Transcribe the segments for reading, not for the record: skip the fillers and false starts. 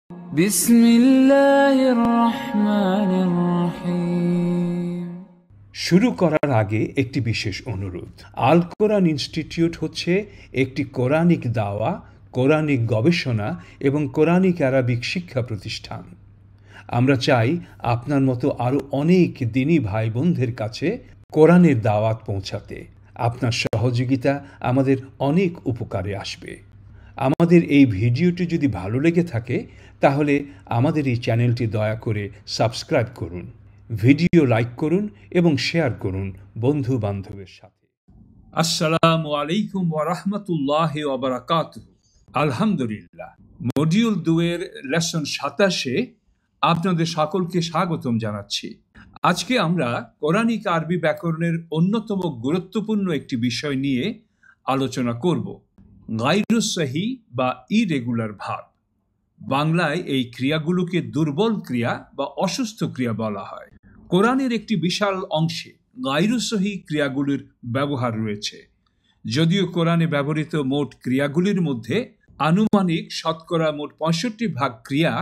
بسم الله الرحمن الرحيم। শুরু করার আগে একটি বিশেষ অনুরোধ। আল কোরআন ইনস্টিটিউট হচ্ছে একটি কোরআনিক দাওয়া, কোরআনিক গবেষণা এবং কোরআনিক আরবিক শিক্ষা প্রতিষ্ঠান। আমরা চাই আপনার মতো আরও অনেক দিনী ভাই বোনদের কাছে কোরআনের দাওয়াত পৌঁছাতে। আপনার সহযোগিতা আমাদের অনেক উপকারে আসবে। আমাদের এই ভিডিওটি যদি ভালো লেগে থাকে তাহলে আমাদের এই চ্যানেলটি দয়া করে সাবস্ক্রাইব করুন, ভিডিও লাইক করুন এবং শেয়ার করুন বন্ধু বান্ধবের সাথে। আসসালামু আলাইকুম ওয়া রাহমাতুল্লাহি ওয়া বারাকাতুহু। আলহামদুলিল্লাহ, মডিউল 2 এর লেসন 27-এ আপনাদের সকলকে স্বাগতম জানাচ্ছি। আজকে আমরা কোরআনিক আরবি ব্যাকরণের অন্যতম গুরুত্বপূর্ণ একটি বিষয় নিয়ে আলোচনা করব, গায়রুস সহি বা ইরেগুলার ভার্ব। বাংলায় এই ক্রিয়াগুলোকে দুর্বল ক্রিয়া বা অসুস্থ ক্রিয়া বলা হয়। কোরআনের একটি বিশাল অংশে গায়রুস সহি ক্রিয়াগুলির ব্যবহার রয়েছে। যদিও কোরআনে ব্যবহৃত মোট ক্রিয়াগুলির মধ্যে আনুমানিক শতকরা মোট 65% ক্রিয়া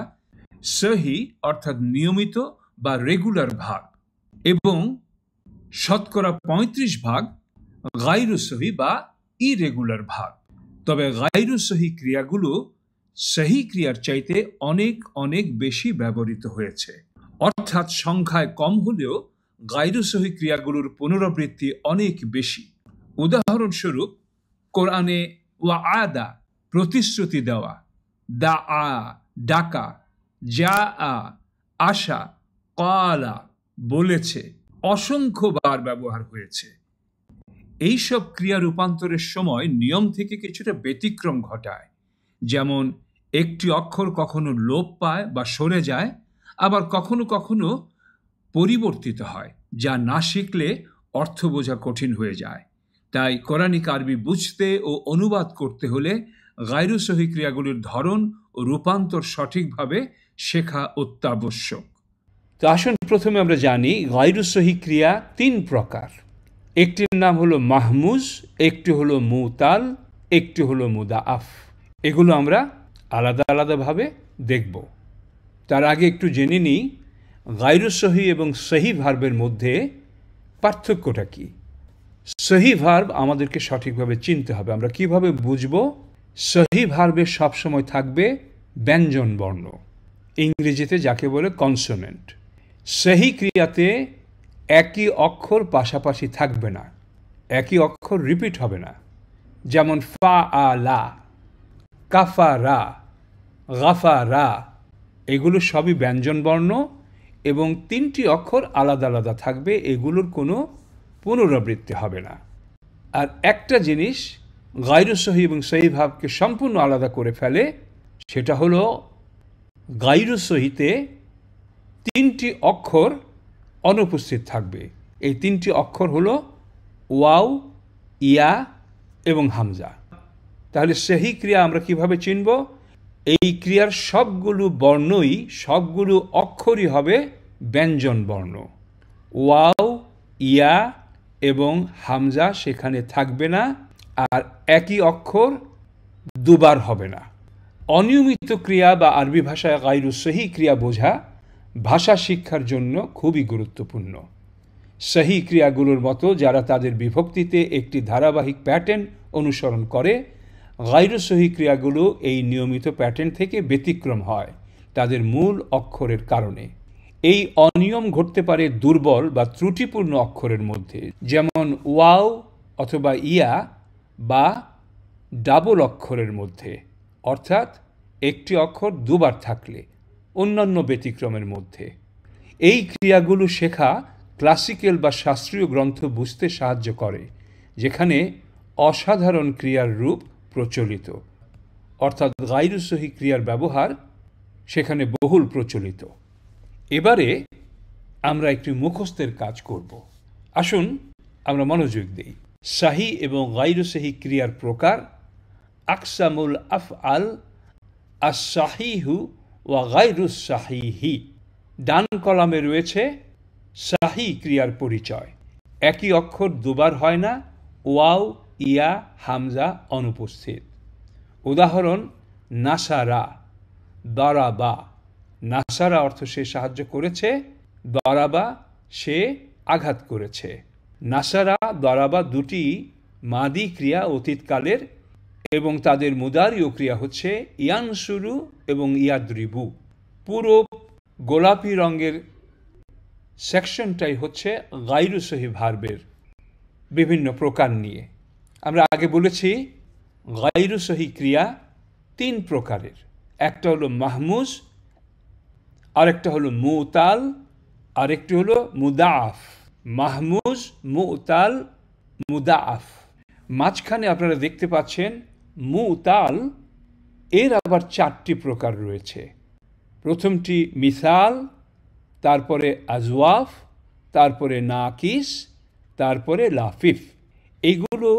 সহি অর্থাৎ নিয়মিত বা রেগুলার ভার্ব এবং শতকরা 35% গায়রুস সহি বা ইরেগুলার ভার্ব। তবে গায়রুস সহি ক্রিয়াগুলো সহি ক্রিয়ার চাইতে অনেক অনেক বেশি ব্যবহৃত হয়েছে, অর্থাৎ সংখ্যায় কম হলেও গায়রুস সহি ক্রিয়াগুলোর পুনরাবৃত্তি অনেক বেশি। উদাহরণস্বরূপ, কোরআনে ওয়াআদা প্রতিশ্রুতি দেওয়া, দাআ ডাকা, জাআ আসা, ক্বালা বলেছে অসংখ্যবার ব্যবহার হয়েছে। এইসব ক্রিয়া রূপান্তরের সময় নিয়ম থেকে কিছুটা ব্যতিক্রম ঘটায়। যেমন একটি অক্ষর কখনো লোপ পায় বা সরে যায়, আবার কখনো কখনো পরিবর্তিত হয়, যা না শিখলে অর্থ বোঝা কঠিন হয়ে যায়। তাই কোরআনিক আরবি বুঝতে ও অনুবাদ করতে হলে গায়রুস সহি ক্রিয়াগুলির ধরন ও রূপান্তর সঠিকভাবে শেখা অত্যাবশ্যক। তো আসুন প্রথমে আমরা জানি গায়রুস সহি ক্রিয়া 3 প্রকার। একটির নাম হলো মাহমুজ, একটি হলো মুতাল, একটি হলো মুদাআফ। এগুলো আমরা আলাদা আলাদাভাবে দেখব। তার আগে একটু জেনে নিই গায়রুস সহি এবং সহি ভার্বের মধ্যে পার্থক্যটা কি। সহি ভার্ব আমাদেরকে সঠিকভাবে চিনতে হবে। আমরা কিভাবে বুঝব? সহি ভার্বে সবসময় থাকবে ব্যঞ্জন বর্ণ, ইংরেজিতে যাকে বলে কনসোনেন্ট। সহি ক্রিয়াতে একই অক্ষর পাশাপাশি থাকবে না, একই অক্ষর রিপিট হবে না। যেমন ফাআলা, কাফারা, গাফারা, এগুলো সবই ব্যঞ্জন বর্ণ এবং 3টি অক্ষর আলাদা আলাদা থাকবে, এগুলোর কোনো পুনরাবৃত্তি হবে না। আর একটা জিনিস গায়রুস সহি এবং সহি ভাবকে সম্পূর্ণ আলাদা করে ফেলে, সেটা হলো গায়রুস সহিতে 3টি অক্ষর অনুপস্থিত থাকবে। এই 3টি অক্ষর হলো ওয়াও, ইয়া এবং হামজা। তাহলে সহি ক্রিয়া আমরা কিভাবে চিনব? এই ক্রিয়ার সবগুলো বর্ণই, সবগুলো অক্ষরই হবে ব্যঞ্জন বর্ণ। ওয়াও, ইয়া এবং হামজা সেখানে থাকবে না, আর একই অক্ষর দুবার হবে না। অনিয়মিত ক্রিয়া বা আরবি ভাষায় গায়রুস সহি ক্রিয়া বোঝা ভাষা শিক্ষার জন্য খুবই গুরুত্বপূর্ণ। সহি ক্রিয়াগুলোর মতো যারা তাদের বিভক্তিতে একটি ধারাবাহিক প্যাটার্ন অনুসরণ করে, গায়রুস সহি ক্রিয়াগুলো এই নিয়মিত প্যাটার্ন থেকে ব্যতিক্রম হয় তাদের মূল অক্ষরের কারণে। এই অনিয়ম ঘটতে পারে দুর্বল বা ত্রুটিপূর্ণ অক্ষরের মধ্যে, যেমন ওয়াও অথবা ইয়া, বা ডাবল অক্ষরের মধ্যে, অর্থাৎ একটি অক্ষর দুবার থাকলে, অন্যান্য ব্যতিক্রমের মধ্যে। এই ক্রিয়াগুলো শেখা ক্লাসিক্যাল বা শাস্ত্রীয় গ্রন্থ বুঝতে সাহায্য করে, যেখানে অসাধারণ ক্রিয়ার রূপ প্রচলিত, অর্থাৎ গায়রুস সহি ক্রিয়ার ব্যবহার সেখানে বহুল প্রচলিত। এবারে আমরা একটি মুখস্থের কাজ করব। আসুন আমরা মনোযোগ দিই। সাহি এবং গায়রুস সহি ক্রিয়ার প্রকার। আকসামুল আফআল আস-সাহিহু ওয়া গায়রুস সাহিহি। ডান কলামে রয়েছে সাহি ক্রিয়ার পরিচয়। একই অক্ষর দুবার হয় না, ওয়াও, ইয়া, হামজা অনুপস্থিত। উদাহরণ নাসারা, দারাবা। নাসারা অর্থ সে সাহায্য করেছে, দারাবা সে আঘাত করেছে। নাসারা দারাবা দুটি মাদি ক্রিয়া অতীতকালের এবং তাদের মুদারিও ক্রিয়া হচ্ছে ইয়ানসুরু এবং ইয়াদ্রিবু। পুরো গোলাপি রঙের সেকশনটাই হচ্ছে গায়রু সহি ভার্বের বিভিন্ন প্রকার নিয়ে। আমরা আগে বলেছি গায়রু সহি ক্রিয়া 3 প্রকারের, একটা হলো মাহমুজ, আরেকটা হলো মুতাল, আরেকটি হলো মুদাআফ। মাহমুজ, মুতাল, মুদাআফ। মাঝখানে আপনারা দেখতে পাচ্ছেন মুতাল, এর আবার 4টি প্রকার রয়েছে। প্রথমটি মিসাল, তারপরে আজওয়াফ, তারপরে নাকিস, তারপরে লাফিফ। এইগুলো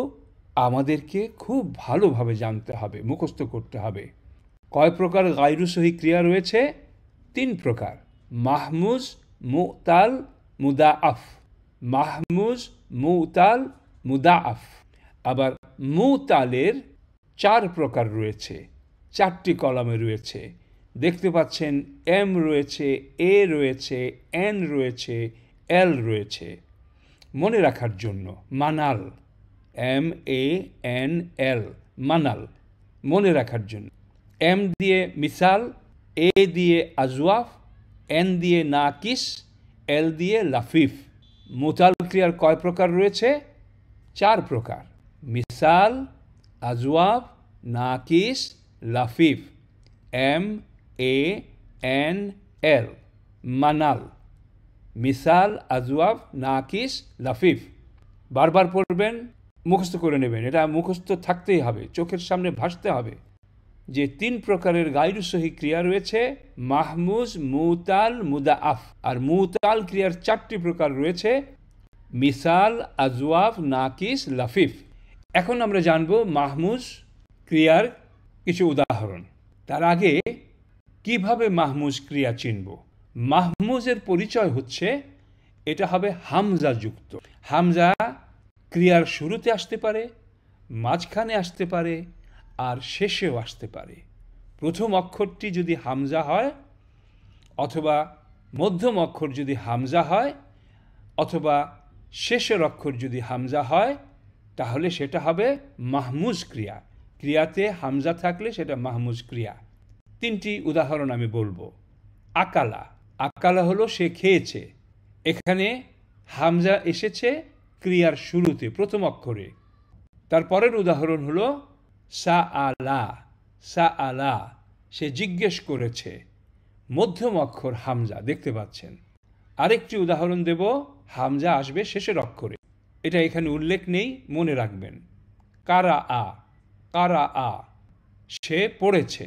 আমাদেরকে খুব ভালোভাবে জানতে হবে, মুখস্থ করতে হবে। কয় প্রকার গায়রু সহি ক্রিয়া রয়েছে? 3 প্রকার, মাহমুজ, মুতাল, মুদাআফ। মাহমুজ, মুতাল, মুদাআফ। আবার মুতালের 4 প্রকার রয়েছে, 4টি কলামে রয়েছে। দেখতে পাচ্ছেন এম রয়েছে, এ রয়েছে, এন রয়েছে, এল রয়েছে। মনে রাখার জন্য Manal, M A N L, Manal, মনে রাখার জন্য। এম দিয়ে মিসাল, এ দিয়ে আজওয়াফ, এন দিয়ে নাকিস, এল দিয়ে লাফিফ। মুতাল ক্রিয়ার কয় প্রকার রয়েছে? 4 প্রকার, মিসাল, আজওয়াফ, নাকিস, লাফিফ। M A N L, Manal, মিসাল, আজওয়াফ, নাকিস, লাফিফ। বারবার পড়বেন, মুখস্থ করে নেবেন। এটা মুখস্থ থাকতেই হবে, চোখের সামনে ভাসতে হবে যে 3 প্রকারের গায়রু সহি ক্রিয়া রয়েছে, মাহমুজ, মুতাল, মুদাআফ। আর মুতাল ক্রিয়ার 4টি প্রকার রয়েছে, মিসাল, আজওয়াফ, নাকিস, লাফিফ। এখন আমরা জানব মাহমুজ ক্রিয়ার কিছু উদাহরণ। তার আগে কিভাবে মাহমুজ ক্রিয়া চিনব? মাহমুজের পরিচয় হচ্ছে এটা হবে হামজা যুক্ত। হামজা ক্রিয়ার শুরুতে আসতে পারে, মাঝখানে আসতে পারে, আর শেষেও আসতে পারে। প্রথম অক্ষরটি যদি হামজা হয়, অথবা মধ্যম অক্ষর যদি হামজা হয়, অথবা শেষের অক্ষর যদি হামজা হয়, তাহলে সেটা হবে মাহমুজ ক্রিয়া। ক্রিয়াতে হামজা থাকলে সেটা মাহমুজ ক্রিয়া। 3টি উদাহরণ আমি বলবো। আকালা, আকালা হলো সে খেয়েছে। এখানে হামজা এসেছে ক্রিয়ার শুরুতে, প্রথম অক্ষরে। তারপরের উদাহরণ হলো সাআলা, সাআলা সে জিজ্ঞেস করেছে, মধ্যম অক্ষর হামজা, দেখতে পাচ্ছেন। আরেকটি উদাহরণ দেব, হামজা আসবে শেষের অক্ষরে, এটা এখানে উল্লেখ নেই, মনে রাখবেন। কারা আ, কারা আ সে পড়েছে,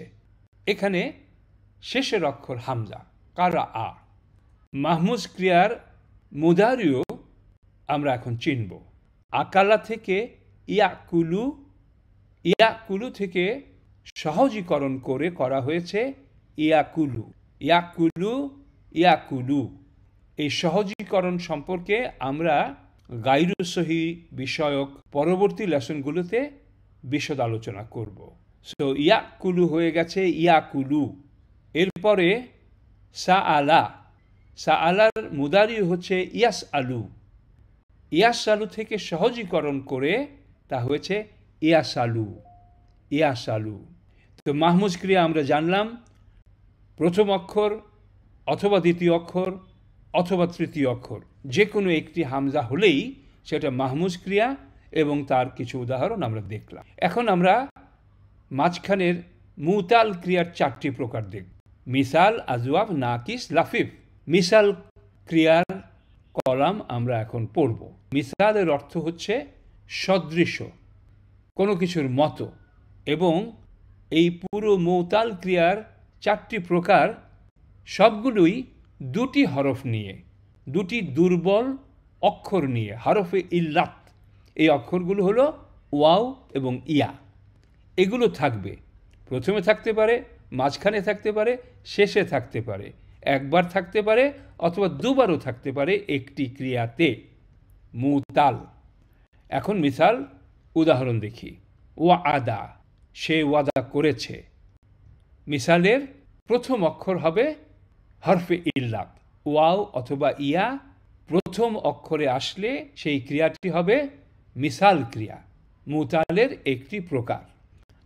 এখানে শেষের অক্ষর হামজা, কারা আ। মাহমুজ ক্রিয়ার মুদারিও আমরা এখন চিনব। আকালা থেকে ইয়াকুলু, ইয়াকুলু থেকে সহজীকরণ করে করা হয়েছে ইয়াকুলু, ইয়াকুলু, ইয়াকুলু। এই সহজীকরণ সম্পর্কে আমরা গায়রু সহি বিষয়ক পরবর্তী লেসনগুলোতে বিশদ আলোচনা করব। সো ইয়াকুলু হয়ে গেছে ইয়াকুলু। এরপরে সাআলা, সাআলার মুদারি হচ্ছে ইয়াস আলু। ইয়াস আলু থেকে সহজীকরণ করে তা হয়েছে ইয়াস আলু, ইয়াস আলু। তো মাহমুজ ক্রিয়া আমরা জানলাম, প্রথম অক্ষর অথবা দ্বিতীয় অক্ষর অথবা তৃতীয় অক্ষর যে কোনো একটি হামজা হলেই সেটা মাহমুজ ক্রিয়া, এবং তার কিছু উদাহরণ আমরা দেখলাম। এখন আমরা মাঝখানের মুতাল ক্রিয়ার 4টি প্রকার দেখব। মিসাল, আজওয়াফ, নাকিস, লাফিফ। মিসাল ক্রিয়ার কলাম আমরা এখন পড়ব। মিসালের অর্থ হচ্ছে সদৃশ, কোনো কিছুর মতো। এবং এই পুরো মুতাল ক্রিয়ার 4টি প্রকার সবগুলোই 2টি হরফ নিয়ে, 2টি দুর্বল অক্ষর নিয়ে, হরফে ইল্লাত। এই অক্ষরগুলো হলো ওয়াও এবং ইয়া। এগুলো থাকবে, প্রথমে থাকতে পারে, মাঝখানে থাকতে পারে, শেষে থাকতে পারে, একবার থাকতে পারে অথবা দুবারও থাকতে পারে একটি ক্রিয়াতে। মুতাল। এখন মিসাল উদাহরণ দেখি। ওয়াদা, সে ওয়াদা করেছে। মিসালের প্রথম অক্ষর হবে হরফে ইল্লাত, ওয়াও অথবা ইয়া প্রথম অক্ষরে আসলে সেই ক্রিয়াটি হবে মিসাল ক্রিয়া, মুতালের একটি প্রকার।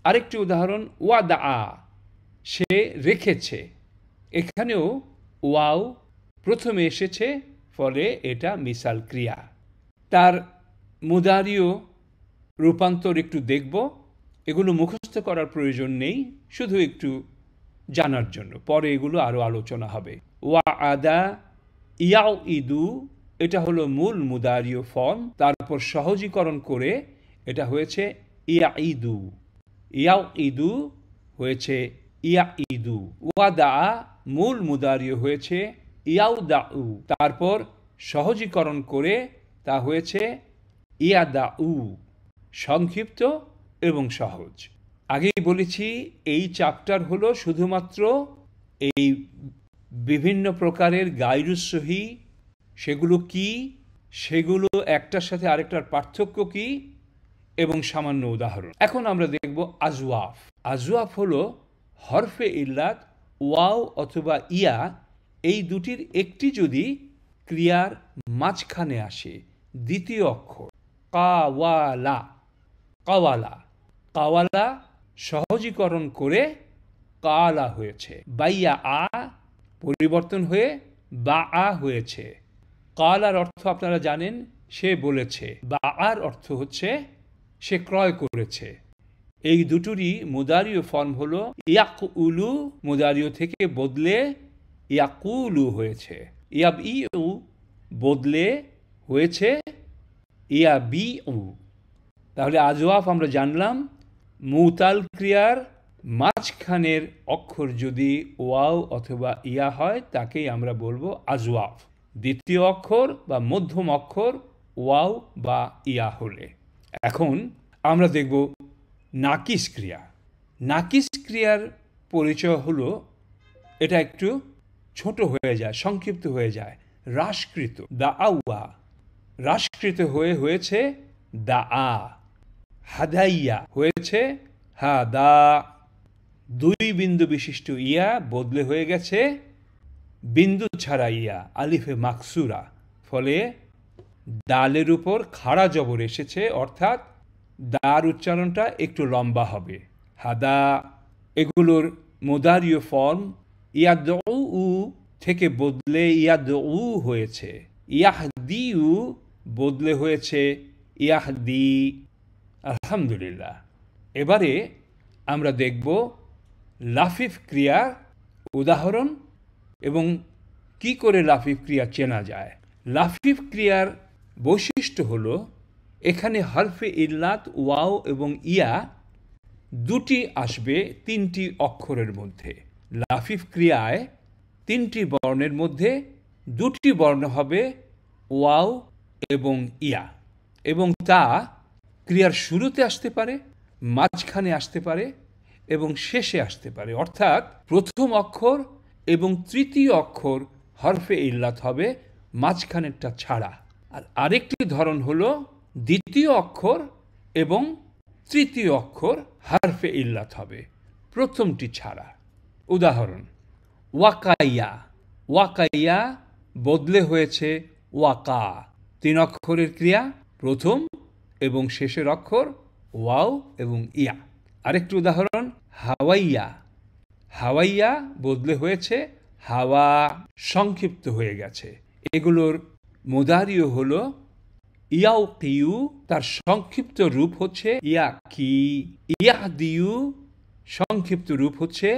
আরেকটি উদাহরণ ওয়াদা, সে রেখেছে। এখানেও ওয়াও প্রথমে এসেছে, ফলে এটা মিসাল ক্রিয়া। তার মুদারিও রূপান্তর একটু দেখব, এগুলো মুখস্থ করার প্রয়োজন নেই, শুধু একটু জানার জন্য, পরে এগুলো আরও আলোচনা হবে। ওয়া আদা, ইয়াও ইদু, এটা হলো মূল মুদারিও ফর্ম, তারপর সহজীকরণ করে এটা হয়েছে ইয়া ইদু, ইয়াও ইদু হয়েছে ইয়া ইদু। ওয়াদা মূল মুদারিও হয়েছে ইয়াও দাউ, তারপর সহজীকরণ করে তা হয়েছে ইয়া দাউ, সংক্ষিপ্ত এবং সহজ। আগেই বলেছি এই চ্যাপ্টার হলো শুধুমাত্র এই বিভিন্ন প্রকারের গায়রুস সহি, সেগুলো কি, সেগুলো একটার সাথে আরেকটার পার্থক্য কি, এবং সামান্য উদাহরণ। এখন আমরা দেখব আজওয়াফ। আজওয়াফ হলো হরফে ইল্লাত ওয়াও অথবা ইয়া, এই দুটির একটি যদি ক্রিয়ার মাঝখানে আসে, দ্বিতীয় অক্ষর কাওয়ালা, কাওয়ালা, কাওয়ালা সহজীকরণ করে কালা হয়েছে। বাইয়া আ পরিবর্তন হয়ে বা আ হয়েছে। কালার অর্থ আপনারা জানেন, সে বলেছে। বা আর অর্থ হচ্ছে সে ক্রয় করেছে। এই দুটোরই মুদারিও ফর্ম হলো ইয়াকুলু, মুদারিও থেকে বদলে ইয়াকুলু হয়েছে। ইয়াব ইউ বদলে হয়েছে ইয়াবি উ। তাহলে আজওয়াফ আমরা জানলাম, মুতাল ক্রিয়ার মাঝখানের অক্ষর যদি ওয়াও অথবা ইয়া হয় তাকেই আমরা বলবো আজওয়াফ। দ্বিতীয় অক্ষর বা মধ্যম অক্ষর ওয়াও বা ইয়া হলে। এখন আমরা দেখব নাকিস ক্রিয়া। নাকিস ক্রিয়ার পরিচয় হলো এটা একটু ছোট হয়ে যায়, সংক্ষিপ্ত হয়ে যায়, হ্রাসকৃত। দা আউয়া হ্রাসকৃত হয়ে হয়েছে দা আ। হাদাইয়া হয়েছে হা দা। দুই বিন্দু বিশিষ্ট ইয়া বদলে হয়ে গেছে বিন্দু ছাড়া ইয়া, আলিফে মাকসুরা। ফলে দালের উপর খাড়া জবর এসেছে, অর্থাৎ দার উচ্চারণটা একটু লম্বা হবে। হাদা। এগুলোর মুদারিও ফর্ম ইয়াদউ থেকে বদলে ইয়াদউ হয়েছে। ইয়াহদিউ বদলে হয়েছে ইয়াহদি। আলহামদুলিল্লাহ। এবারে আমরা দেখব লাফিফ ক্রিয়ার উদাহরণ এবং কি করে লাফিফ ক্রিয়া চেনা যায়। লাফিফ ক্রিয়ার বৈশিষ্ট্য হলো এখানে হরফে ইল্লাত ওয়াও এবং ইয়া দুটি আসবে তিনটি অক্ষরের মধ্যে। লাফিফ ক্রিয়ায় তিনটি বর্ণের মধ্যে দুটি বর্ণ হবে ওয়াও এবং ইয়া, এবং তা ক্রিয়ার শুরুতে আসতে পারে, মাঝখানে আসতে পারে এবং শেষে আসতে পারে। অর্থাৎ প্রথম অক্ষর এবং তৃতীয় অক্ষর হরফে ইল্লাত হবে, মাঝখানেরটা ছাড়া। আর আরেকটি ধরন হলো দ্বিতীয় অক্ষর এবং তৃতীয় অক্ষর হরফে ইল্লাত হবে, প্রথমটি ছাড়া। উদাহরণ ওয়াকাইয়া। ওয়াকাইয়া বদলে হয়েছে ওয়াকা। তিন অক্ষরের ক্রিয়া, প্রথম এবং শেষের অক্ষর ওয়াও এবং ইয়া। আরেকটি উদাহরণ হাওয়াইয়া। হাওয়াইয়া বদলে হয়েছে হাওয়া, সংক্ষিপ্ত হয়ে গেছে। এগুলোর মুদারিও হলো ইয়াও কিউ, তার সংক্ষিপ্ত রূপ হচ্ছে ইয়াকি। ইয়াহদিউ সংক্ষিপ্ত রূপ হচ্ছে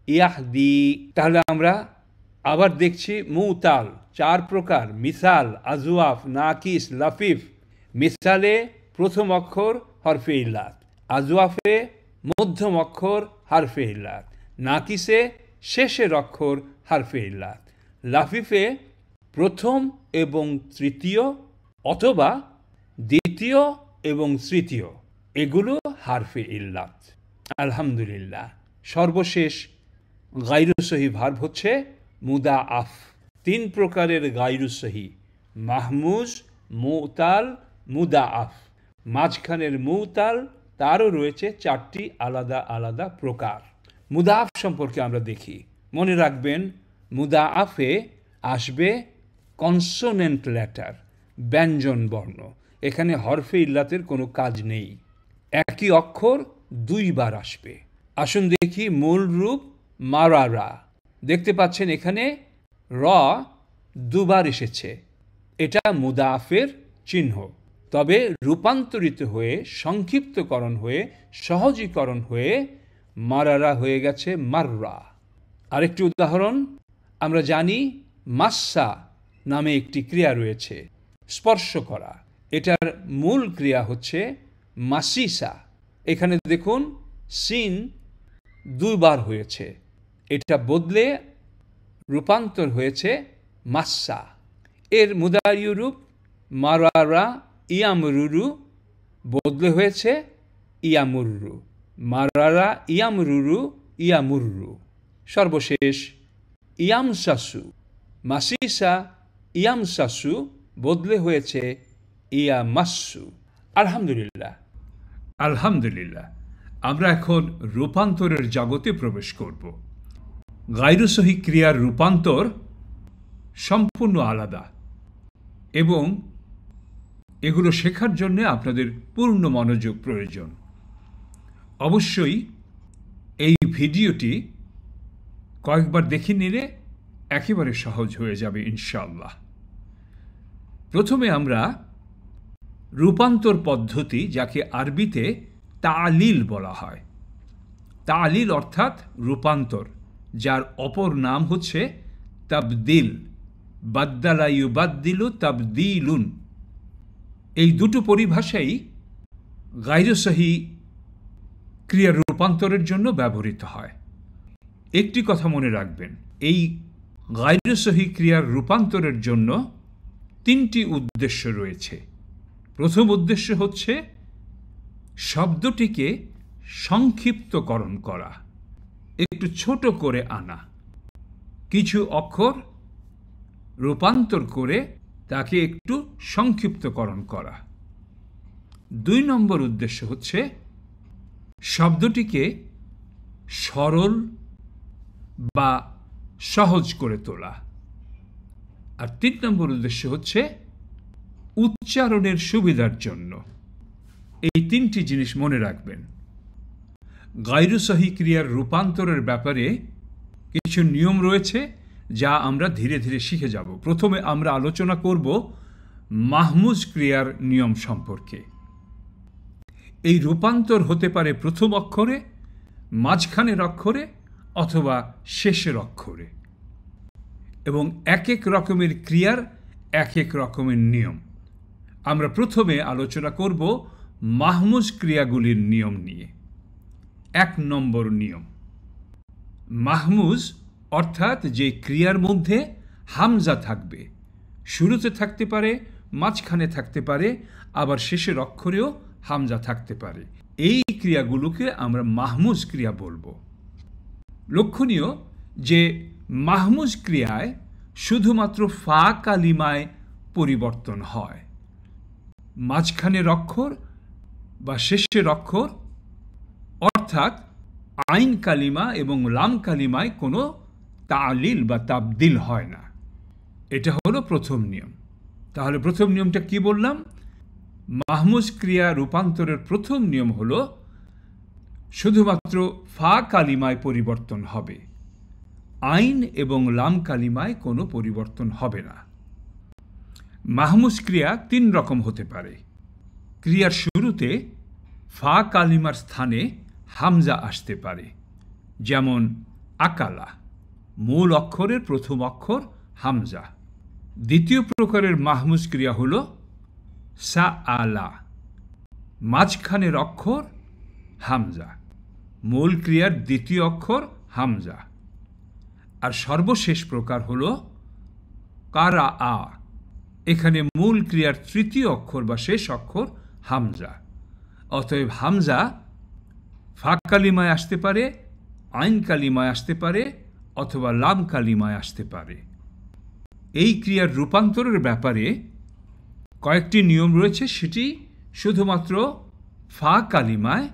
ইয়াহদি। তাহলে আমরা আবার দেখছি মুতাল চার প্রকার: মিসাল, আজওয়াফ, নাকিস, লাফিফ। মিসালে প্রথম অক্ষর হরফে ইল্লাত, আজওয়াফে মধ্যম অক্ষর হরফে ইল্লাত, নাকিসে শেষের অক্ষর হরফে ইল্লাত, লাফিফে প্রথম এবং তৃতীয় অথবা দ্বিতীয় এবং তৃতীয়, এগুলো হরফে ইল্লাত। আলহামদুলিল্লাহ। সর্বশেষ গায়রুসহি ভার্ব হচ্ছে মুদাআফ। তিন প্রকারের গায়রুসহি: মাহমুজ, মুতাল, মুদাআফ। মাঝখানের মুতাল, তারও রয়েছে চারটি আলাদা আলাদা প্রকার। মুদাআফ সম্পর্কে আমরা দেখি। মনে রাখবেন মুদাআফে আসবে কনসোনেন্ট লেটার, ব্যঞ্জন বর্ণ। এখানে হরফে ইল্লাতের কোনো কাজ নেই। একই অক্ষর দুইবার আসবে। আসুন দেখি মূল রূপ মারারা। দেখতে পাচ্ছেন এখানে র দুবার এসেছে, এটা মুদাআফের চিহ্ন। তবে রূপান্তরিত হয়ে, সংক্ষিপ্তকরণ হয়ে, সহজীকরণ হয়ে মারারা হয়ে গেছে মাররা। আরেকটি উদাহরণ, আমরা জানি মাসসা নামে একটি ক্রিয়া রয়েছে, স্পর্শ করা। এটার মূল ক্রিয়া হচ্ছে মাসিসা। এখানে দেখুন সিন দুবার হয়েছে, এটা বদলে রূপান্তর হয়েছে মাসসা। এর মুদারিউ রূপ মারারা ইয়ামরুরু বদলে হয়েছে ইয়ামুররু, মারারা ইয়ামরুরু ইয়ামুররু। সর্বশেষ ইয়ামসাসু, মাসিসা ইয়ামসাসু বদলে হয়েছে ইয়ামাসসু। আলহামদুলিল্লাহ, আলহামদুলিল্লাহ। আমরা এখন রূপান্তরের জগতে প্রবেশ করব। গায়রু সহিহ ক্রিয়ার রূপান্তর সম্পূর্ণ আলাদা এবং এগুলো শেখার জন্য আপনাদের পূর্ণ মনোযোগ প্রয়োজন। অবশ্যই এই ভিডিওটি কয়েকবার দেখে নিলে একেবারে সহজ হয়ে যাবে ইনশাআল্লাহ। প্রথমে আমরা রূপান্তর পদ্ধতি, যাকে আরবিতে তালিল বলা হয়, তালিল অর্থাৎ রূপান্তর, যার অপর নাম হচ্ছে তাবদিল। বাদ্দালা ইউবাদ্দিলু তাবদিলুন, এই দুটো পরিভাষাই গায়রু সহিহ ক্রিয়ার রূপান্তরের জন্য ব্যবহৃত হয়। একটি কথা মনে রাখবেন, এই গায়রু সহিহ ক্রিয়ার রূপান্তরের জন্য তিনটি উদ্দেশ্য রয়েছে। প্রথম উদ্দেশ্য হচ্ছে শব্দটিকে সংক্ষিপ্তকরণ করা, একটু ছোট করে আনা, কিছু অক্ষর রূপান্তর করে তাকে একটু সংক্ষিপ্তকরণ করা। দুই নম্বর উদ্দেশ্য হচ্ছে শব্দটিকে সরল বা সহজ করে তোলা। আর তিন নম্বর উদ্দেশ্য হচ্ছে উচ্চারণের সুবিধার জন্য। এই তিনটি জিনিস মনে রাখবেন। গায়রু সহিহ ক্রিয়ার রূপান্তরের ব্যাপারে কিছু নিয়ম রয়েছে যা আমরা ধীরে ধীরে শিখে যাব। প্রথমে আমরা আলোচনা করব মাহমুজ ক্রিয়ার নিয়ম সম্পর্কে। এই রূপান্তর হতে পারে প্রথম অক্ষরে, মাঝখানের অক্ষরে অথবা শেষের অক্ষরে, এবং এক এক রকমের ক্রিয়ার এক এক রকমের নিয়ম। আমরা প্রথমে আলোচনা করব মাহমুজ ক্রিয়াগুলির নিয়ম নিয়ে। 1 নম্বর নিয়ম, মাহমুজ অর্থাৎ যে ক্রিয়ার মধ্যে হামজা থাকবে, শুরুতে থাকতে পারে, মাঝখানে থাকতে পারে, আবার শেষের অক্ষরেও হামজা থাকতে পারে, এই ক্রিয়াগুলোকে আমরা মাহমুজ ক্রিয়া বলবো। লক্ষণীয় যে মাহমুজ ক্রিয়ায় শুধুমাত্র ফা কালিমায় পরিবর্তন হয়, মাঝখানের অক্ষর বা শেষের অক্ষর অর্থাৎ আইন কালিমা এবং লাম কালিমায় কোনো তালিল বা তাবদিল হয় না। এটা হলো প্রথম নিয়ম। তাহলে প্রথম নিয়মটা কি বললাম? মাহমুজ ক্রিয়া রূপান্তরের প্রথম নিয়ম হলো শুধুমাত্র ফা কালিমায় পরিবর্তন হবে, আইন এবং লাম কালিমায় কোনো পরিবর্তন হবে না। মাহমুজ ক্রিয়া 3 রকম হতে পারে। ক্রিয়ার শুরুতে ফা কালিমার স্থানে হামজা আসতে পারে, যেমন আকালা, মূল অক্ষরের প্রথম অক্ষর হামজা। দ্বিতীয় প্রকারের মাহমুজ ক্রিয়া হল সা আলা, মাঝখানের অক্ষর হামজা, মূল ক্রিয়ার দ্বিতীয় অক্ষর হামজা। আর সর্বশেষ প্রকার হল কারা আ, এখানে মূল ক্রিয়ার তৃতীয় অক্ষর বা শেষ অক্ষর হামজা। অতএব হামজা ফা কালিমায় আসতে পারে, আইন কালিমায় আসতে পারে, অথবা লাম কালিমায় আসতে পারে। এই ক্রিয়ার রূপান্তরের ব্যাপারে কয়েকটি নিয়ম রয়েছে, সেটি শুধুমাত্র ফা কালিমায়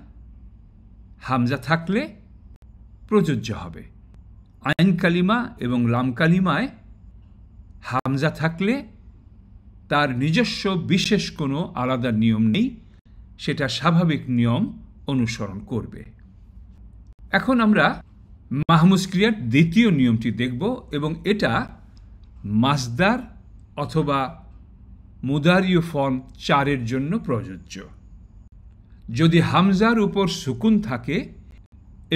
হামজা থাকলে প্রযোজ্য হবে। আইন কালিমা এবং লাম কালিমায় হামজা থাকলে তার নিজস্ব বিশেষ কোনো আলাদা নিয়ম নেই, সেটা স্বাভাবিক নিয়ম অনুসরণ করবে। এখন আমরা মাহমুজ ক্রিয়ার দ্বিতীয় নিয়মটি দেখব এবং এটা মাসদার অথবা মুদারিও ফর্ম 4 জন্য প্রযোজ্য। যদি হামজার উপর সুকুন থাকে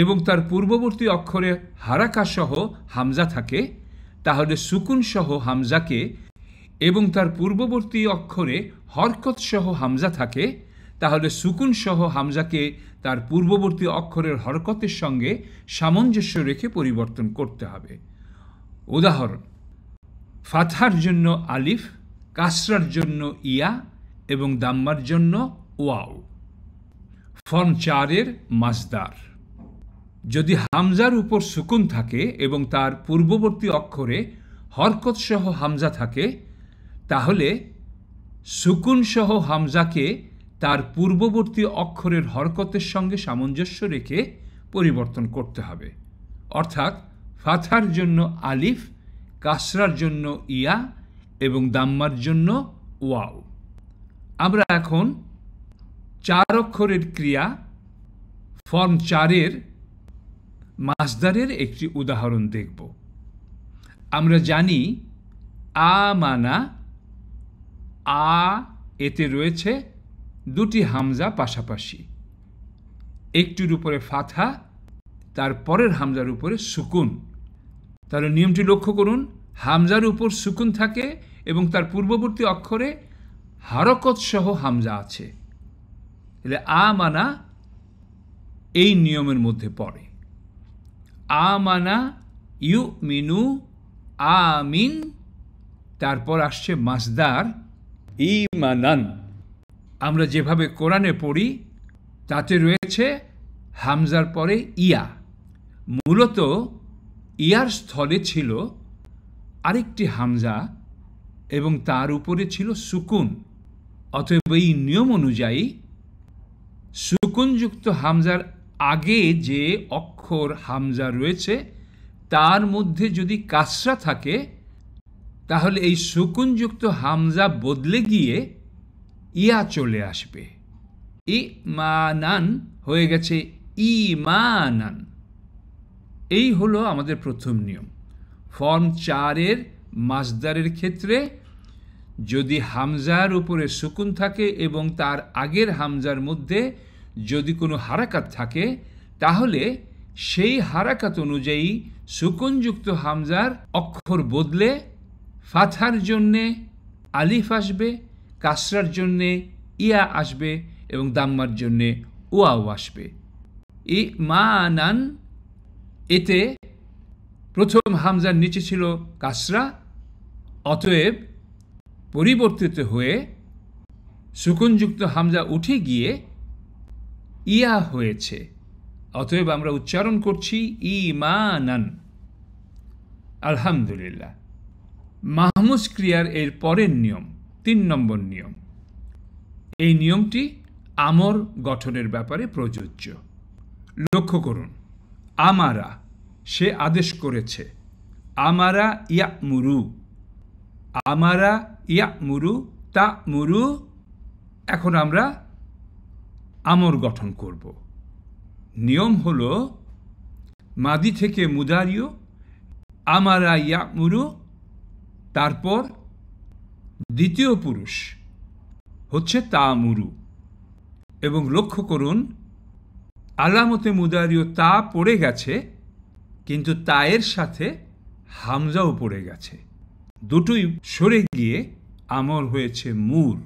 এবং তার পূর্ববর্তী অক্ষরে হারাকা সহ হামজা থাকে, তাহলে সুকুন সহ হামজাকে এবং তার পূর্ববর্তী অক্ষরে হরকত সহ হামজা থাকে, তাহলে সুকুন সহ হামজাকে তার পূর্ববর্তী অক্ষরের হরকতের সঙ্গে সামঞ্জস্য রেখে পরিবর্তন করতে হবে। উদাহরণ: ফাতহার জন্য আলিফ, কাসরার জন্য ইয়া এবং দাম্মার জন্য ওয়াও। ফর্ম 4 মাসদার: যদি হামজার উপর সুকুন থাকে এবং তার পূর্ববর্তী অক্ষরে হরকত সহ হামজা থাকে, তাহলে সুকুন সহ হামজাকে তার পূর্ববর্তী অক্ষরের হরকতের সঙ্গে সামঞ্জস্য রেখে পরিবর্তন করতে হবে। অর্থাৎ ফাতহার জন্য আলিফ, কাসরার জন্য ইয়া এবং দাম্মার জন্য ওয়াও। আমরা এখন 4 অক্ষরের ক্রিয়া ফর্ম 4 মাসদারের একটি উদাহরণ দেখব। আমরা জানি আমানা, এতে রয়েছে দুটি হামজা পাশাপাশি, একটির উপরে ফাতহা, তার পরের হামজার উপরে সুকুন। তাহলে নিয়মটি লক্ষ্য করুন, হামজার উপর সুকুন থাকে এবং তার পূর্ববর্তী অক্ষরে হারকত সহ হামজা আছে। তাহলে আমানা এই নিয়মের মধ্যে পড়ে। আমানা ইউমিনু, আমিন, তারপর আসছে মাসদার ঈমানান। আমরা যেভাবে কোরআনে পড়ি তাতে রয়েছে হামজার পরে ইয়া। মূলত ইয়ার স্থলে ছিল আরেকটি হামজা এবং তার উপরে ছিল সুকুন। অতএব এই নিয়ম অনুযায়ী সুকুনযুক্ত হামজার আগে যে অক্ষর হামজা রয়েছে তার মধ্যে যদি কাসরা থাকে, তাহলে এই সুকুনযুক্ত হামজা বদলে গিয়ে ইয়া চলে আসবে। ইমানান হয়ে গেছে ইমানান। এই হলো আমাদের প্রথম নিয়ম। ফর্ম 4 মাসদারের ক্ষেত্রে যদি হামজার উপরে সুকুন থাকে এবং তার আগের হামজার মধ্যে যদি কোনো হারাকাত থাকে, তাহলে সেই হারাকাত অনুযায়ী সুকুনযুক্ত হামজার অক্ষর বদলে ফাতহার জন্যে আলিফ আসবে, কাসরার জন্যে ইয়া আসবে এবং দাম্মার জন্যে ওয়াও আসবে। ইমানান, এতে প্রথম হামজার নিচে ছিল কাসরা, অতএব পরিবর্তিত হয়ে সুকুনযুক্ত হামজা উঠে গিয়ে ইয়া হয়েছে। অতএব আমরা উচ্চারণ করছি ইমানান। আলহামদুলিল্লাহ। মাহমুজ ক্রিয়ার এর পরের নিয়ম 3 নম্বর নিয়ম। এই নিয়মটি আমর গঠনের ব্যাপারে প্রযোজ্য। লক্ষ্য করুন, আমারা, সে আদেশ করেছে। আমারা ইয়ামুরু, আমারা ইয়ামুরু তা'মুরু। এখন আমরা আমর গঠন করব। নিয়ম হলো মাদি থেকে মুদারিও, আমারা ইয়ামুরু, তারপর দ্বিতীয় পুরুষ হচ্ছে তা'মুরু। এবং লক্ষ্য করুন, আলামতে মুদারিও তা পড়ে গেছে, কিন্তু তায়ের সাথে হামজাও পড়ে গেছে। দুটোই সরে গিয়ে আমর হয়েছে মুর।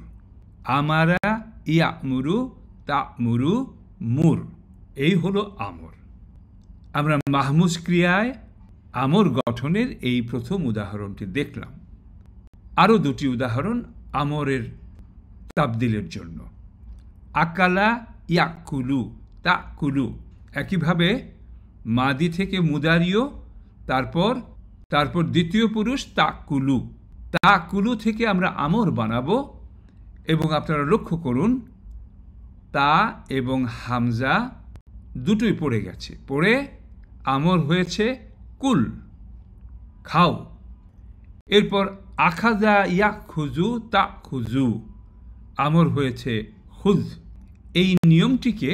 আমারা ইয়ামুরু তা'মুরু মুর। এই হলো আমর। আমরা মাহমুজ ক্রিয়ায় আমর গঠনের এই প্রথম উদাহরণটি দেখলাম। আরও 2টি উদাহরণ আমরের তাবদিলের জন্য। আকালা ইয়াকুলু তাকুলু। একইভাবে মাদি থেকে মুদারিও, তারপর দ্বিতীয় পুরুষ তাকুলু। তাকুলু থেকে আমরা আমর বানাবো এবং আপনারা লক্ষ্য করুন, তা এবং হামজা দুটোই পড়ে গেছে। পড়ে আমর হয়েছে কুল, খাও। এরপর আখাযা ইয়াখুযু তাখুযু, আমর হয়েছে খুয। এই নিয়মটিকে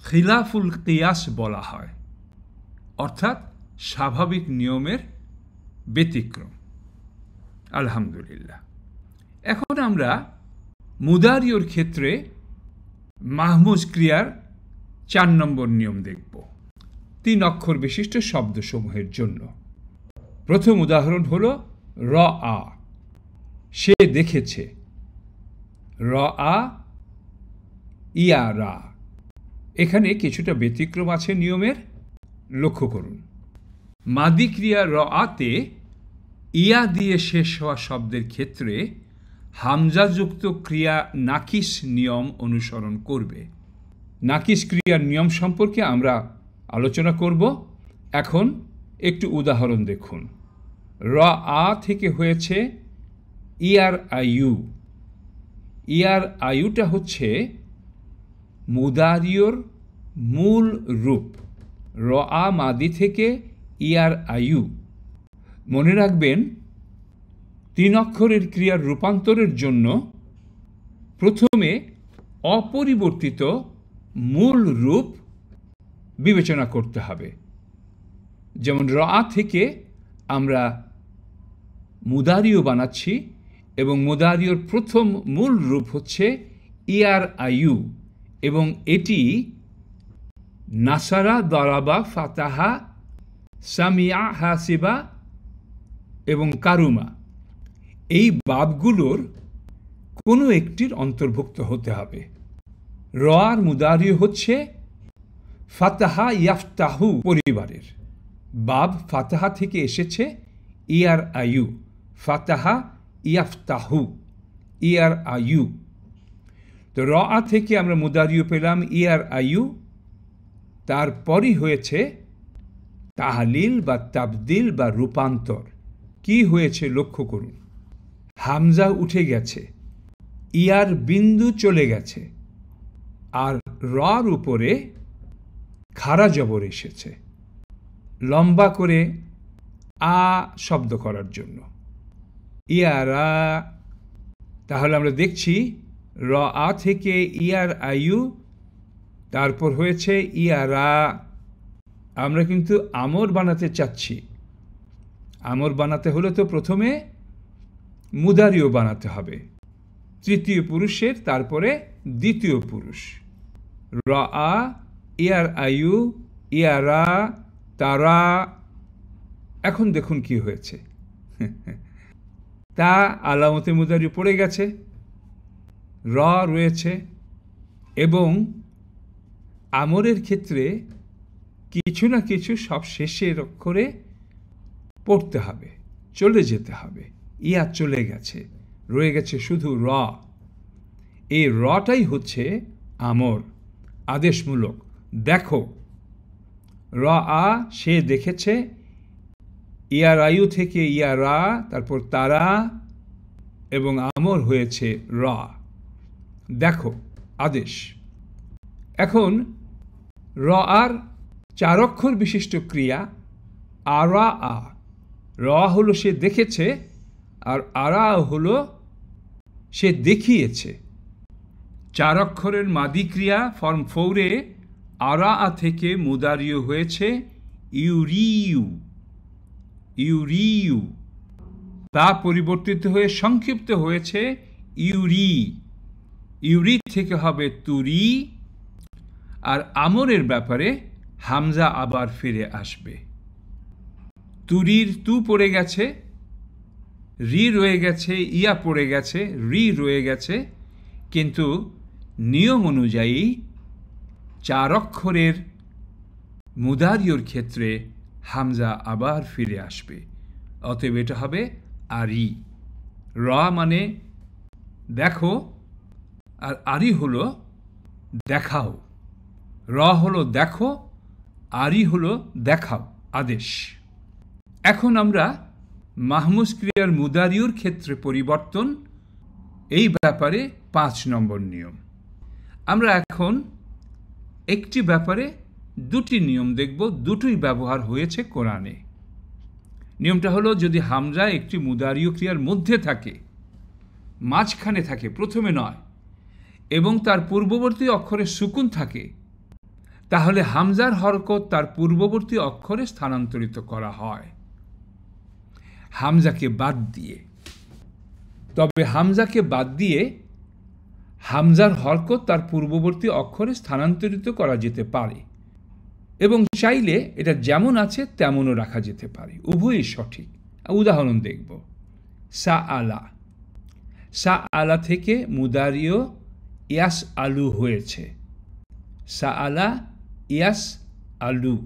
খিলাফুল কিয়াস বলা হয়, অর্থাৎ স্বাভাবিক নিয়মের ব্যতিক্রম। আলহামদুলিল্লাহ। এখন আমরা মুদারিওর ক্ষেত্রে মাহমুজ ক্রিয়ার 4 নম্বর নিয়ম দেখব, 3 অক্ষর বিশিষ্ট শব্দসমূহের জন্য। প্রথম উদাহরণ হল রআ, সে দেখেছে। রআ ইয়ারা, এখানে কিছুটা ব্যতিক্রম আছে নিয়মের, লক্ষ্য করুন। মাদি ক্রিয়া রআতে ইয়া দিয়ে শেষ হওয়া শব্দের ক্ষেত্রে হামজাযুক্ত ক্রিয়া নাকিস নিয়ম অনুসরণ করবে। নাকিস ক্রিয়ার নিয়ম সম্পর্কে আমরা আলোচনা করব। এখন একটু উদাহরণ দেখুন। রআ থেকে হয়েছে ইয়ার আয়ু। ইয়ার আয়ুটা হচ্ছে মুদারিওর মূল রূপ। রআ মাদি থেকে ইয়ার আয়ু। মনে রাখবেন, 3 অক্ষরের ক্রিয়ার রূপান্তরের জন্য প্রথমে অপরিবর্তিত মূল রূপ বিবেচনা করতে হবে। যেমন রআ থেকে আমরা মুদারিও বানাচ্ছি এবং মুদারিওর প্রথম মূল রূপ হচ্ছে ইয়ার আয়ু, এবং এটি নাসারা, দরাবা, ফাতাহা, সামিয়া, হাসিবা এবং কারুমা, এই বাবগুলোর কোনো একটির অন্তর্ভুক্ত হতে হবে। রআর মুদারিও হচ্ছে ফাতাহা ইয়াফতাহু পরিবারের। বাব ফাতাহা থেকে এসেছে ইয়ার আয়ু, ফাতাহা ইয়াফতাহু, ইয়ার আয়ু। তো রআ থেকে আমরা মুদারিও পেলাম ইয়ার আয়ু, তারপরই হয়েছে তাহলিল বা তাবদিল বা রূপান্তর। কি হয়েছে লক্ষ্য করুন। হামজা উঠে গেছে, ইয়ার বিন্দু চলে গেছে, আর রর উপরে খাড়া জবর এসেছে লম্বা করে আ শব্দ করার জন্য, ইয়ারা। তাহলে আমরা দেখছি রআ থেকে ইয়ার আয়ু, তারপর হয়েছে ইয়ারা। আমরা কিন্তু আমর বানাতে চাচ্ছি। আমর বানাতে হলে তো প্রথমে মুদারিও বানাতে হবে, তৃতীয় পুরুষের, তারপরে দ্বিতীয় পুরুষ। রআ, ইয়ার আয়ু, ইয়ারা, তারা। এখন দেখুন কি হয়েছে। তা আলামতে মুদারিও পড়ে গেছে, র রয়েছে, এবং আমরের ক্ষেত্রে কিছু না কিছু সব শেষের অক্ষরে পড়তে হবে, চলে যেতে হবে। ইয়া চলে গেছে, রয়ে গেছে শুধু র। এই রটাই হচ্ছে আমর, আদেশমূলক। দেখো, রআ সে দেখেছে, ইয়ার আয়ু থেকে ইয়ারা, তারপর তারা, এবং আমর হয়েছে র। দেখো, আদেশ। এখন রআর 4 অক্ষর বিশিষ্ট ক্রিয়া আরা আ। র হলো সে দেখেছে, আর আরা হলো সে দেখিয়েছে। 4 অক্ষরের মাদি ক্রিয়া ফর্ম 4-এ আরা আ থেকে মুদারিও হয়েছে ইউরিউ। ইউরিউ, তা পরিবর্তিত হয়ে সংক্ষিপ্ত হয়েছে ইউরি। ইউরি থেকে হবে তুরি, আর আমরের ব্যাপারে হামজা আবার ফিরে আসবে। তুরির তু পড়ে গেছে, রি রয়ে গেছে, ইয়া পড়ে গেছে, রি রয়ে গেছে, কিন্তু নিয়ম অনুযায়ী 4 অক্ষরের মুদারিওর ক্ষেত্রে হামজা আবার ফিরে আসবে। অতএব এটা হবে আরি। র মানে দেখো, আর আরি হলো দেখাও। র হলো দেখো, আরি হলো দেখাও, আদেশ। এখন আমরা মাহমুজ ক্রিয়ার মুদারিওর ক্ষেত্রে পরিবর্তন, এই ব্যাপারে 5 নম্বর নিয়ম। আমরা এখন একটি ব্যাপারে দুটি নিয়ম দেখব, দুটোই ব্যবহার হয়েছে কোরআনে। নিয়মটা হলো, যদি হামজা একটি মুদারিয় ক্রিয়ার মধ্যে থাকে, মাঝখানে থাকে, প্রথমে নয়, এবং তার পূর্ববর্তী অক্ষরে সুকুন থাকে, তাহলে হামজার হরকত তার পূর্ববর্তী অক্ষরে স্থানান্তরিত করা হয় হামজাকে বাদ দিয়ে। তবে হামজাকে বাদ দিয়ে হামজার হরকত তার পূর্ববর্তী অক্ষরে স্থানান্তরিত করা যেতে পারে, এবং চাইলে এটা যেমন আছে তেমনও রাখা যেতে পারে, উভয়ই সঠিক। উদাহরণ দেখব। সা আলা, সা আলা থেকে মুদারিও ইয়াস আলু হয়েছে। সা আলা ইয়াস আলু,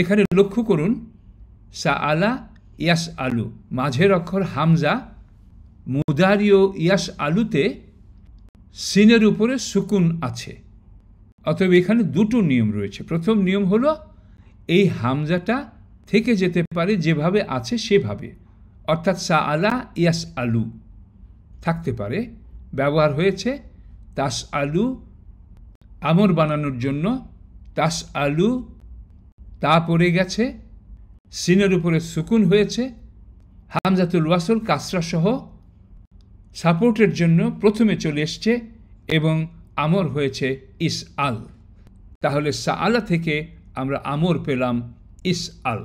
এখানে লক্ষ্য করুন, সা আলা ইয়াস আলু, মাঝের অক্ষর হামজা, মুদারিও ইয়াস আলুতে সিনের উপরে সুকুন আছে। অতএব এখানে দুটো নিয়ম রয়েছে। প্রথম নিয়ম হলো, এই হামজাটা থেকে যেতে পারে যেভাবে আছে সেভাবে, অর্থাৎ সা আলা ইয়াস আলু থাকতে পারে। ব্যবহার হয়েছে তাস আলু আমর বানানোর জন্য। তাস আলু, তা পড়ে গেছে, সিনের উপরে সুকুন হয়েছে, হামজাতুল ওয়াসল কাসরা সহ সাপোর্টের জন্য প্রথমে চলে এসছে এবং আমর হয়েছে ইস আল। তাহলে সা আলা থেকে আমরা আমর পেলাম ইস আল,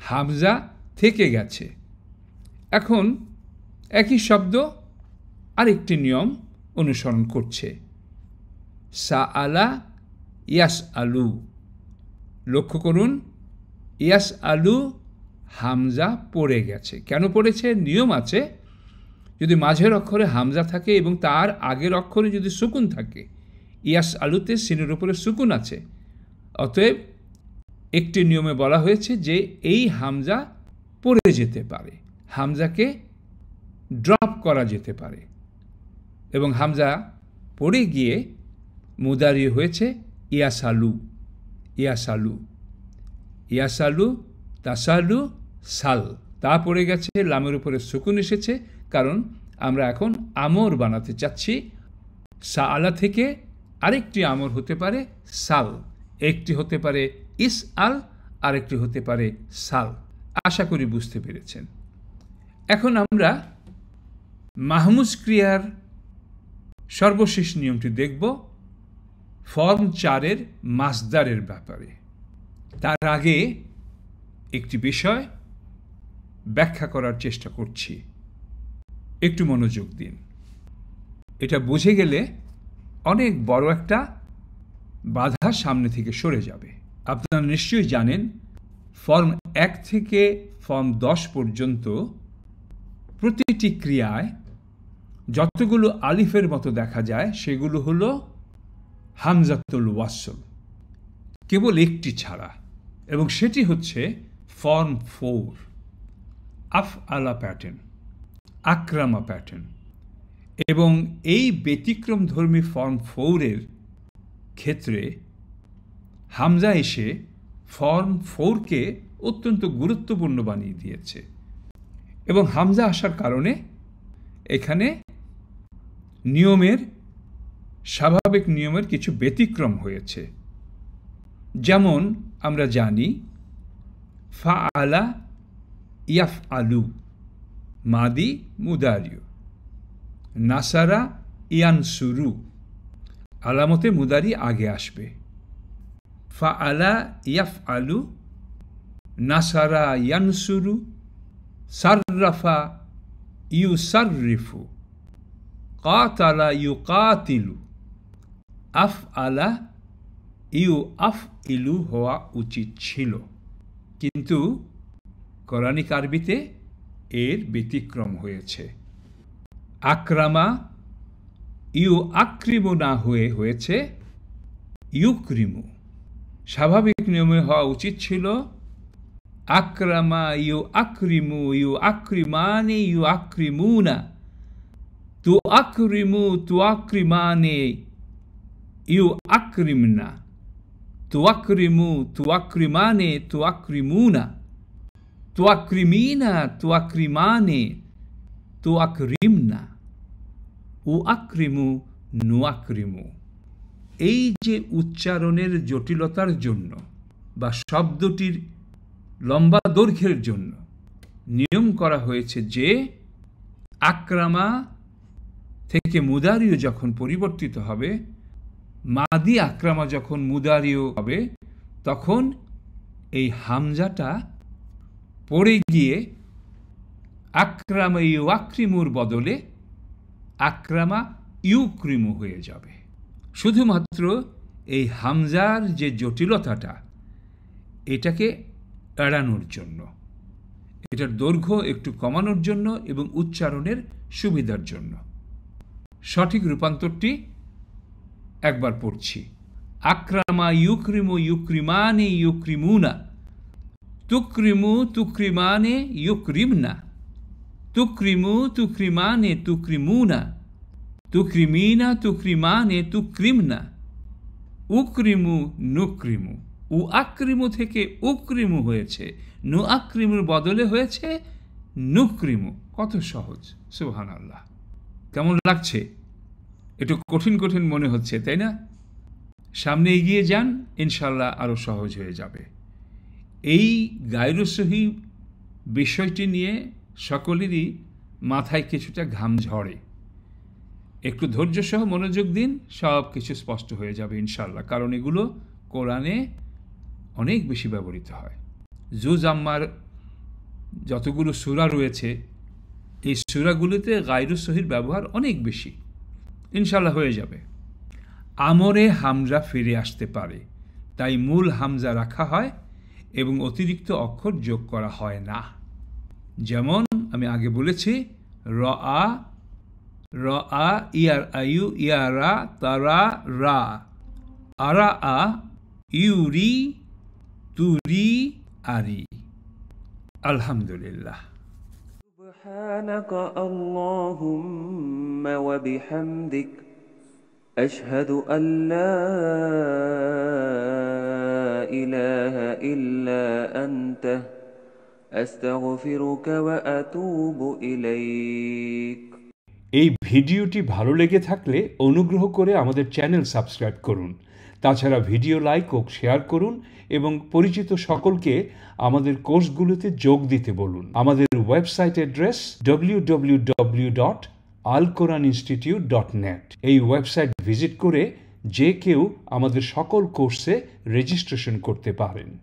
হামজা থেকে গেছে। এখন একই শব্দ আরেকটি নিয়ম অনুসরণ করছে। সা আলা ইয়াস আলু, লক্ষ্য করুন, ইয়াস আলু হামজা পড়ে গেছে। কেন পড়েছে? নিয়ম আছে, যদি মাঝের অক্ষরে হামজা থাকে এবং তার আগের অক্ষরে যদি সুকুন থাকে, ইয়াস আলুতে সিনের উপরে সুকুন আছে, অতএব একটি নিয়মে বলা হয়েছে যে এই হামজা পড়ে যেতে পারে, হামজাকে ড্রপ করা যেতে পারে, এবং হামজা পড়ে গিয়ে মুদারি হয়েছে ইয়াসালু। ইয়াসালু, ইয়াসালু, তাসালু, সাল, তা পড়ে গেছে, লামের উপরে সুকুন এসেছে, কারণ আমরা এখন আমর বানাতে চাচ্ছি। সা আলা থেকে আরেকটি আমর হতে পারে সাল, একটি হতে পারে ইস আল, আরেকটি হতে পারে সাল। আশা করি বুঝতে পেরেছেন। এখন আমরা মাহমুজ ক্রিয়ার সর্বশেষ নিয়মটি দেখব, ফর্ম 4-এর মাসদারের ব্যাপারে। তার আগে একটি বিষয় ব্যাখ্যা করার চেষ্টা করছি, একটু মনোযোগ দিন। এটা বুঝে গেলে অনেক বড় একটা বাধা সামনে থেকে সরে যাবে। আপনারা নিশ্চয়ই জানেন, ফর্ম 1 থেকে ফর্ম 10 পর্যন্ত প্রতিটি ক্রিয়ায় যতগুলো আলিফের মতো দেখা যায় সেগুলো হলো হামজাতুল ওয়াসল, কেবল একটি ছাড়া, এবং সেটি হচ্ছে ফর্ম 4, আফ আলা প্যাটার্ন, আকরামা প্যাটার্ন। এবং এই ব্যতিক্রমধর্মী ফর্ম 4-এর ক্ষেত্রে হামজা এসে ফর্ম 4-কে অত্যন্ত গুরুত্বপূর্ণ বানিয়ে দিয়েছে, এবং হামজা আসার কারণে এখানে নিয়মের, স্বাভাবিক নিয়মের কিছু ব্যতিক্রম হয়েছে। যেমন আমরা জানি, ফা আলা ইয়াফ আলু মাদি মুদারিও, নাসারা ইয়ানসুরু, আলামতে মুদারি আগে আসবে। ফা আলা ইয়াফ আলু, নাসারা ইয়ানসুরু, সাররাফা ইউসাররিফু, কাতালা ইউকাতিলু, আফ আলা ইউ আফ ইলু হওয়া উচিত ছিল, কিন্তু কোরআনিক আরবিতে এর ব্যতিক্রম হয়েছে। আকরামা ইউ আক্রিমু না হয়ে হয়েছে ইউক্রিমু। স্বাভাবিক নিয়মে হওয়া উচিত ছিল আকরামা ইউ আক্রিমু, ইউ আক্রিমানে ইউ আক্রিমুনা, তু আক্রিমু তু আক্রিমানে ইউ আক্রিমনা, তু আক্রিমু তু আক্রিমানে তু আক্রিমুনা, তু আক্রিমিনা তু আক্রিমানে তু আক্রিমনা, উ আক্রিমু নু আক্রিমু। এই যে উচ্চারণের জটিলতার জন্য বা শব্দটির লম্বা দৈর্ঘ্যের জন্য নিয়ম করা হয়েছে যে আক্রামা থেকে মুদারিও যখন পরিবর্তিত হবে, মাদি আক্রামা যখন মুদারিও হবে, তখন এই হামজাটা পড়ে গিয়ে আক্রামা ইউআক্রিমুর বদলে আক্রামা ইউক্রিমু হয়ে যাবে। শুধুমাত্র এই হামজার যে জটিলতাটা, এটাকে এড়ানোর জন্য, এটার দৈর্ঘ্য একটু কমানোর জন্য এবং উচ্চারণের সুবিধার জন্য। সঠিক রূপান্তরটি একবার পড়ছি। আক্রামা ইউক্রিমু ইউক্রিমানে ইউক্রিমুনা, তুক্রিমু তুক্রিমানে ইউক্রিমনা, তুক্রিমু তুক্রিমানে তুক্রিমুনা, তুক্রিমিনা তুক্রিমানে তুক্রিমনা, উক্রিমু নুক্রিমু। উআক্রিমু থেকে উক্রিমু হয়েছে, নুআক্রিমুর বদলে হয়েছে নুক্রিমু। কত সহজ! সুবহানাল্লাহ। কেমন লাগছে? একটু কঠিন কঠিন মনে হচ্ছে, তাই না? সামনে এগিয়ে যান, ইনশাল্লাহ আরও সহজ হয়ে যাবে। এই গায়রু সহিহ বিষয়টি নিয়ে সকলেরই মাথায় কিছুটা ঘাম ঝরে। একটু ধৈর্য সহ মনোযোগ দিন, সব কিছু স্পষ্ট হয়ে যাবে ইনশাল্লাহ। কারণ এগুলো কোরআনে অনেক বেশি ব্যবহৃত হয়। জুজ আম্মার যতগুলো সূরা রয়েছে, এই সূরাগুলিতে গায়রু সহিহর ব্যবহার অনেক বেশি। ইনশাল্লাহ হয়ে যাবে। আমরে হামজা ফিরে আসতে পারে, তাই মূল হামজা রাখা হয় এবং অতিরিক্ত অক্ষর যোগ করা হয় না। যেমন আমি আগে বলেছি, রআ, রআ, ইয়ার আয়ু, ইয়ারা, তারা, রা, আরা আ, ইউরি, তুরি, আরি। আলহামদুলিল্লাহ। سبحانك اللهم وبحمدك أشهد أن لا إله إلا أنت أستغفرك وأتوب إليك। এই ভিডিওটি ভালো লেগে থাকলে অনুগ্রহ করে আমাদের চ্যানেল সাবস্ক্রাইব করুন। তাছাড়া ভিডিও লাইক ও শেয়ার করুন এবং পরিচিত সকলকে আমাদের কোর্সগুলোতে যোগ দিতে বলুন। আমাদের ওয়েবসাইট অ্যাড্রেস www.alquraninstitute.net। এই ওয়েবসাইট ভিজিট করে যে কেউ আমাদের সকল কোর্সে রেজিস্ট্রেশন করতে পারেন।